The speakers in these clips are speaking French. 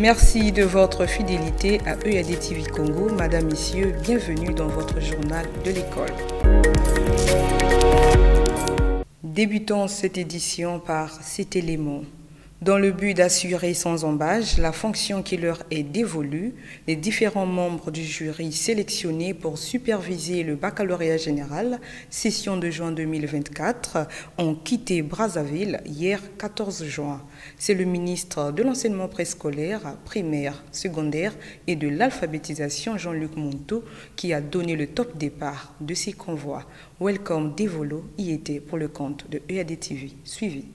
Merci de votre fidélité à EAD TV Congo. Madame, Messieurs, bienvenue dans votre journal de l'école. Débutons cette édition par cet élément. Dans le but d'assurer sans embâche la fonction qui leur est dévolue, les différents membres du jury sélectionnés pour superviser le baccalauréat général, session de juin 2024, ont quitté Brazzaville hier 14 juin. C'est le ministre de l'enseignement préscolaire, primaire, secondaire et de l'alphabétisation, Jean-Luc Monteau, qui a donné le top départ de ces convois. Welcome Devolo y était pour le compte de EAD TV. Suivi.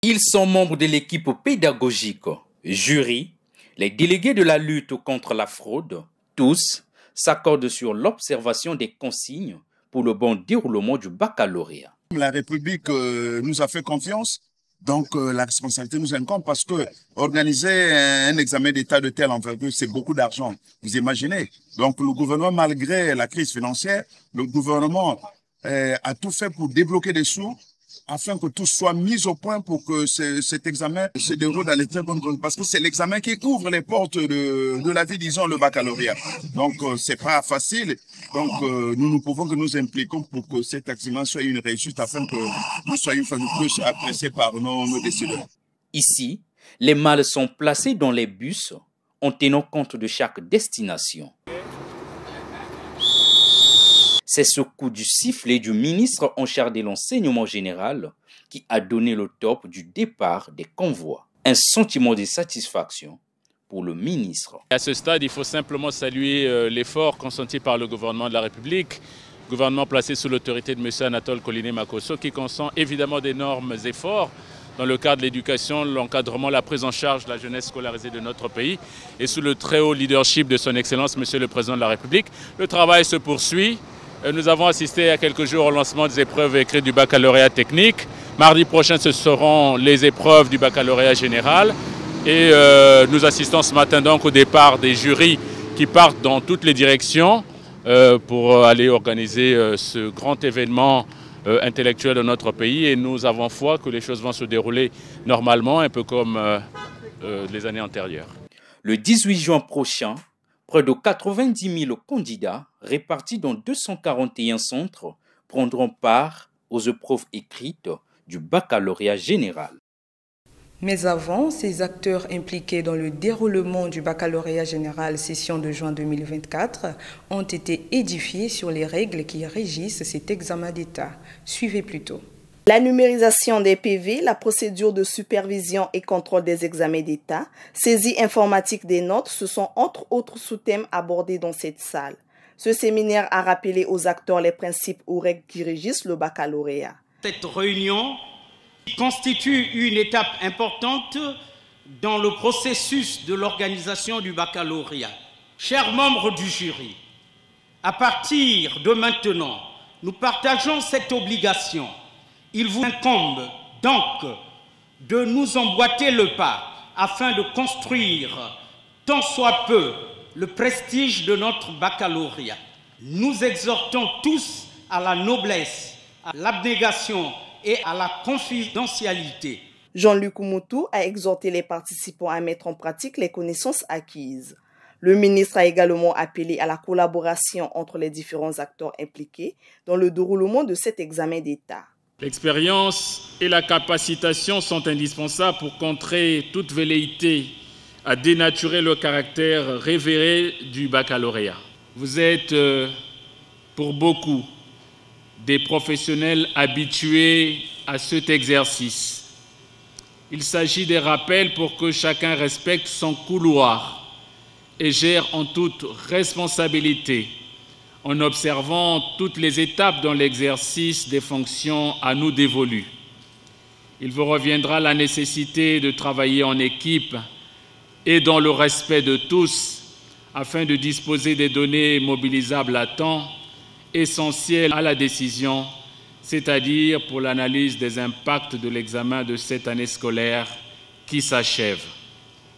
Ils sont membres de l'équipe pédagogique, jury, les délégués de la lutte contre la fraude. Tous s'accordent sur l'observation des consignes pour le bon déroulement du baccalauréat. La République nous a fait confiance, donc la responsabilité nous incombe parce que organiser un examen d'état de telle envergure, c'est beaucoup d'argent. Vous imaginez? Donc le gouvernement, malgré la crise financière, le gouvernement a tout fait pour débloquer des sous afin que tout soit mis au point pour que cet examen se déroule dans les très bonnes conditions. Parce que c'est l'examen qui ouvre les portes de la vie, disons, le baccalauréat. Donc, c'est pas facile. Donc, nous ne pouvons que nous impliquer pour que cet examen soit une réussite afin que nous soyons plus appréciés par nos décideurs. Ici, les malles sont placés dans les bus en tenant compte de chaque destination. C'est ce coup du sifflet du ministre en charge de l'enseignement général qui a donné le top du départ des convois. Un sentiment de satisfaction pour le ministre. À ce stade, il faut simplement saluer l'effort consenti par le gouvernement de la République, gouvernement placé sous l'autorité de M. Anatole Koliné-Makosso, qui consent évidemment d'énormes efforts dans le cadre de l'éducation, l'encadrement, la prise en charge de la jeunesse scolarisée de notre pays et sous le très haut leadership de son Excellence, M. le Président de la République. Le travail se poursuit. Nous avons assisté il y a quelques jours au lancement des épreuves écrites du baccalauréat technique. Mardi prochain, ce seront les épreuves du baccalauréat général. Et nous assistons ce matin donc au départ des jurys qui partent dans toutes les directions pour aller organiser ce grand événement intellectuel de notre pays. Et nous avons foi que les choses vont se dérouler normalement, un peu comme les années antérieures. Le 18 juin prochain, près de 90 000 candidats répartis dans 241 centres prendront part aux épreuves écrites du baccalauréat général. Mais avant, ces acteurs impliqués dans le déroulement du baccalauréat général session de juin 2024 ont été édifiés sur les règles qui régissent cet examen d'État. Suivez plutôt. La numérisation des PV, la procédure de supervision et contrôle des examens d'État, saisie informatique des notes, ce sont entre autres sous-thèmes abordés dans cette salle. Ce séminaire a rappelé aux acteurs les principes ou règles qui régissent le baccalauréat. Cette réunion constitue une étape importante dans le processus de l'organisation du baccalauréat. Chers membres du jury, à partir de maintenant, nous partageons cette obligation. Il vous incombe donc de nous emboîter le pas afin de construire tant soit peu le prestige de notre baccalauréat. Nous exhortons tous à la noblesse, à l'abnégation et à la confidentialité. Jean-Luc Monteau a exhorté les participants à mettre en pratique les connaissances acquises. Le ministre a également appelé à la collaboration entre les différents acteurs impliqués dans le déroulement de cet examen d'État. L'expérience et la capacitation sont indispensables pour contrer toute velléité à dénaturer le caractère révéré du baccalauréat. Vous êtes, pour beaucoup, des professionnels habitués à cet exercice. Il s'agit des rappels pour que chacun respecte son couloir et gère en toute responsabilité, en observant toutes les étapes dans l'exercice des fonctions à nous dévolues. Il vous reviendra la nécessité de travailler en équipe et dans le respect de tous, afin de disposer des données mobilisables à temps, essentielles à la décision, c'est-à-dire pour l'analyse des impacts de l'examen de cette année scolaire qui s'achève.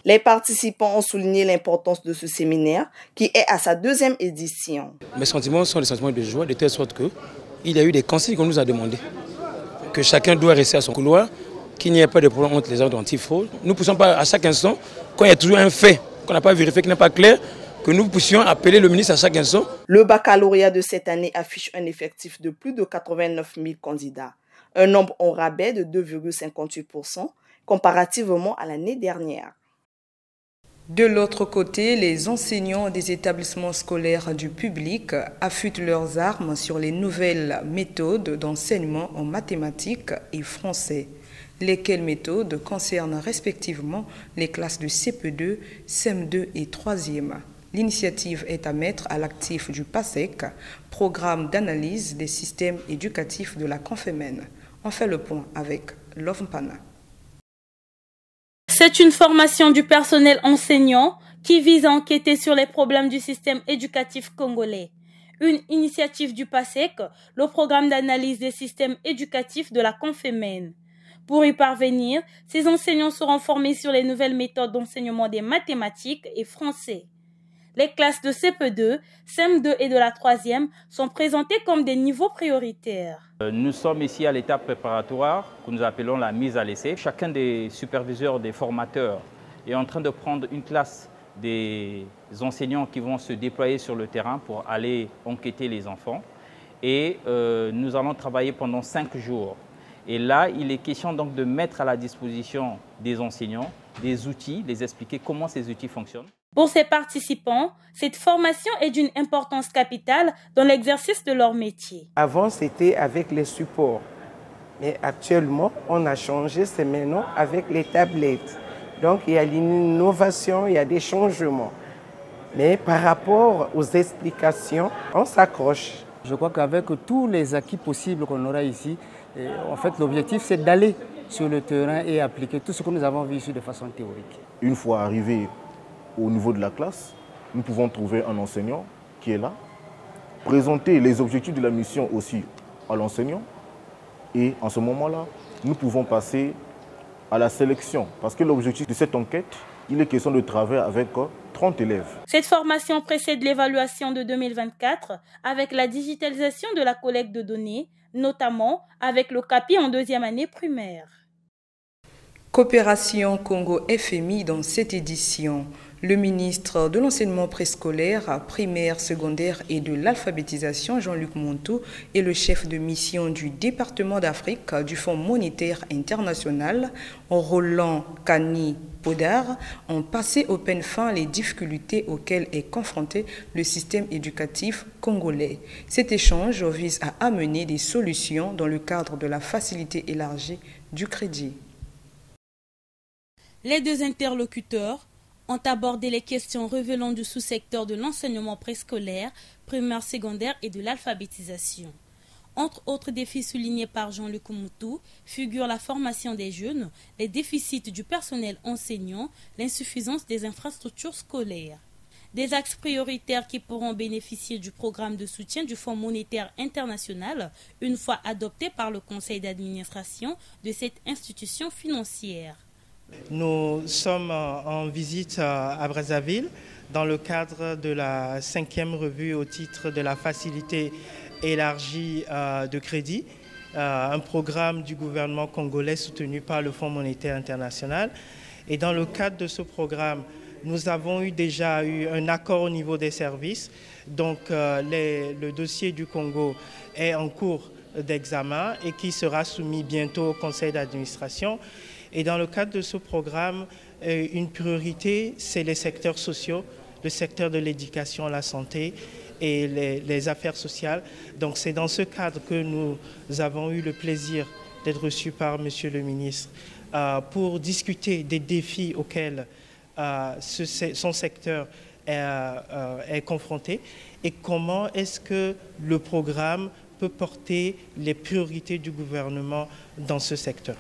Les participants ont souligné l'importance de ce séminaire qui est à sa deuxième édition. Mes sentiments sont des sentiments de joie, de telle sorte qu'il y a eu des conseils qu'on nous a demandés. Que chacun doit rester à son couloir qu'il n'y ait pas de problème entre les ordres antifraude. Nous ne poussons pas à chaque instant, quand il y a toujours un fait qu'on n'a pas vérifié, qui n'est pas clair, que nous puissions appeler le ministre à chaque instant. Le baccalauréat de cette année affiche un effectif de plus de 89 000 candidats, un nombre en rabais de 2,58% comparativement à l'année dernière. De l'autre côté, les enseignants des établissements scolaires du public affûtent leurs armes sur les nouvelles méthodes d'enseignement en mathématiques et français, lesquelles méthodes concernent respectivement les classes de CP2, CM2 et 3e. L'initiative est à mettre à l'actif du PASEC, programme d'analyse des systèmes éducatifs de la Confémen. On fait le point avec Love Mpana. C'est une formation du personnel enseignant qui vise à enquêter sur les problèmes du système éducatif congolais. Une initiative du PASEC, le programme d'analyse des systèmes éducatifs de la Confémen. Pour y parvenir, ces enseignants seront formés sur les nouvelles méthodes d'enseignement des mathématiques et français. Les classes de CP2, CM2 et de la 3e sont présentées comme des niveaux prioritaires. Nous sommes ici à l'étape préparatoire que nous appelons la mise à l'essai. Chacun des superviseurs, des formateurs est en train de prendre une classe des enseignants qui vont se déployer sur le terrain pour aller enquêter les enfants. Et nous allons travailler pendant 5 jours. Et là, il est question donc de mettre à la disposition des enseignants des outils, les expliquer comment ces outils fonctionnent. Pour ces participants, cette formation est d'une importance capitale dans l'exercice de leur métier. Avant, c'était avec les supports. Mais actuellement, on a changé, c'est maintenant avec les tablettes. Donc, il y a l'innovation, il y a des changements. Mais par rapport aux explications, on s'accroche. Je crois qu'avec tous les acquis possibles qu'on aura ici, en fait, l'objectif, c'est d'aller sur le terrain et appliquer tout ce que nous avons vu ici de façon théorique. Une fois arrivé au niveau de la classe, nous pouvons trouver un enseignant qui est là, présenter les objectifs de la mission aussi à l'enseignant. Et en ce moment-là, nous pouvons passer à la sélection. Parce que l'objectif de cette enquête, il est question de travailler avec 30 élèves. Cette formation précède l'évaluation de 2024 avec la digitalisation de la collecte de données, notamment avec le CAPI en 2e année primaire. Coopération Congo-FMI dans cette édition. Le ministre de l'enseignement préscolaire, primaire, secondaire et de l'alphabétisation, Jean-Luc Montou, et le chef de mission du département d'Afrique du Fonds monétaire international, Roland Kani Podar, ont passé au peigne fin les difficultés auxquelles est confronté le système éducatif congolais. Cet échange vise à amener des solutions dans le cadre de la facilité élargie du crédit. Les deux interlocuteurs ont abordé les questions révélant du sous-secteur de l'enseignement préscolaire, primaire, secondaire et de l'alphabétisation. Entre autres défis soulignés par Jean-Luc Moutou figurent la formation des jeunes, les déficits du personnel enseignant, l'insuffisance des infrastructures scolaires. Des axes prioritaires qui pourront bénéficier du programme de soutien du Fonds monétaire international une fois adopté par le conseil d'administration de cette institution financière. Nous sommes en visite à Brazzaville dans le cadre de la 5e revue au titre de la facilité élargie de crédit, un programme du gouvernement congolais soutenu par le Fonds monétaire international. Et dans le cadre de ce programme, nous avons déjà eu un accord au niveau des services. Donc le dossier du Congo est en cours d'examen et qui sera soumis bientôt au conseil d'administration. Et dans le cadre de ce programme, une priorité, c'est les secteurs sociaux, le secteur de l'éducation, la santé et les affaires sociales. Donc c'est dans ce cadre que nous avons eu le plaisir d'être reçus par Monsieur le ministre pour discuter des défis auxquels son secteur est confronté et comment est-ce que le programme peut porter les priorités du gouvernement dans ce secteur.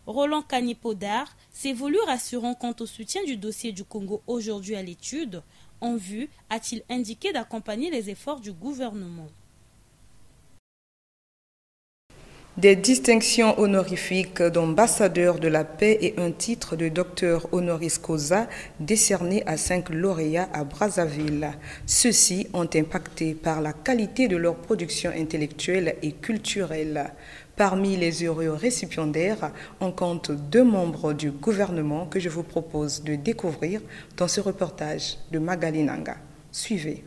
Roland Kani Podar s'est voulu rassurant quant au soutien du dossier du Congo aujourd'hui à l'étude, en vue, a-t-il indiqué, d'accompagner les efforts du gouvernement. Des distinctions honorifiques d'ambassadeur de la paix et un titre de docteur honoris causa décerné à 5 lauréats à Brazzaville. Ceux-ci ont impacté par la qualité de leur production intellectuelle et culturelle. Parmi les heureux récipiendaires, on compte 2 membres du gouvernement que je vous propose de découvrir dans ce reportage de Magali Nanga. Suivez.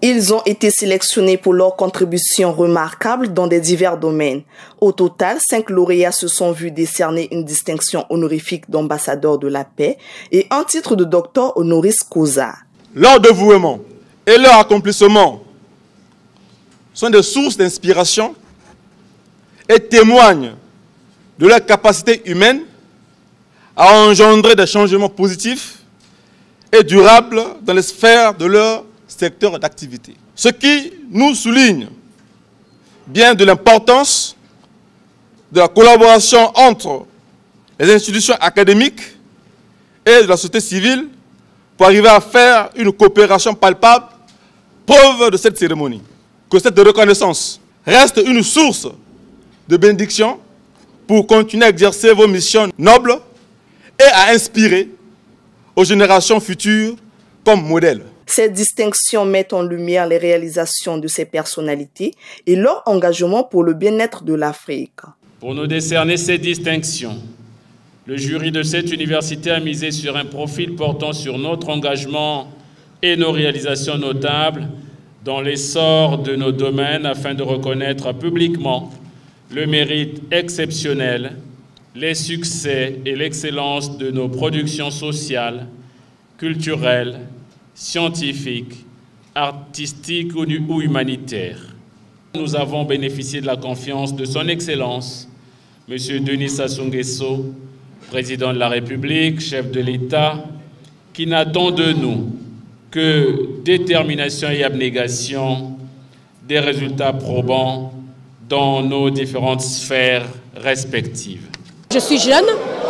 Ils ont été sélectionnés pour leurs contributions remarquables dans des divers domaines. Au total, 5 lauréats se sont vus décerner une distinction honorifique d'ambassadeur de la paix et un titre de docteur honoris causa. Leur dévouement et leur accomplissement sont des sources d'inspiration et témoignent de leur capacité humaine à engendrer des changements positifs et durables dans les sphères de leur secteur d'activité. Ce qui nous souligne bien de l'importance de la collaboration entre les institutions académiques et de la société civile pour arriver à faire une coopération palpable, preuve de cette cérémonie. Que cette reconnaissance reste une source de bénédiction pour continuer à exercer vos missions nobles et à inspirer aux générations futures comme modèle. Ces distinctions mettent en lumière les réalisations de ces personnalités et leur engagement pour le bien-être de l'Afrique. Pour nous décerner ces distinctions, le jury de cette université a misé sur un profil portant sur notre engagement et nos réalisations notables dans l'essor de nos domaines afin de reconnaître publiquement le mérite exceptionnel, les succès et l'excellence de nos productions sociales, culturelles, scientifiques, artistiques ou humanitaires. Nous avons bénéficié de la confiance de son Excellence, M. Denis Sassou Nguesso, président de la République, chef de l'État, qui n'attend de nous que détermination et abnégation, des résultats probants dans nos différentes sphères respectives. Je suis jeune,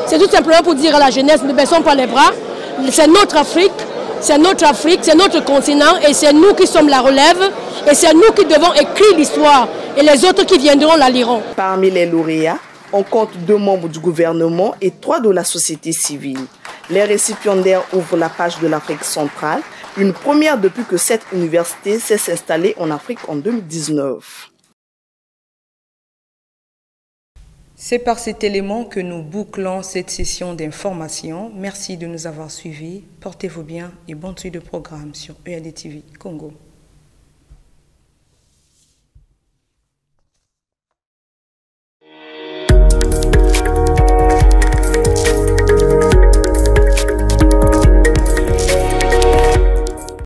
c'est tout simplement pour dire à la jeunesse, ne baissons pas les bras, c'est notre Afrique. C'est notre Afrique, c'est notre continent et c'est nous qui sommes la relève et c'est nous qui devons écrire l'histoire et les autres qui viendront la liront. Parmi les lauréats, on compte 2 membres du gouvernement et 3 de la société civile. Les récipiendaires ouvrent la page de l'Afrique centrale, une première depuis que cette université s'est installée en Afrique en 2019. C'est par cet élément que nous bouclons cette session d'information. Merci de nous avoir suivis. Portez-vous bien et bonne suite de programme sur EAD TV Congo.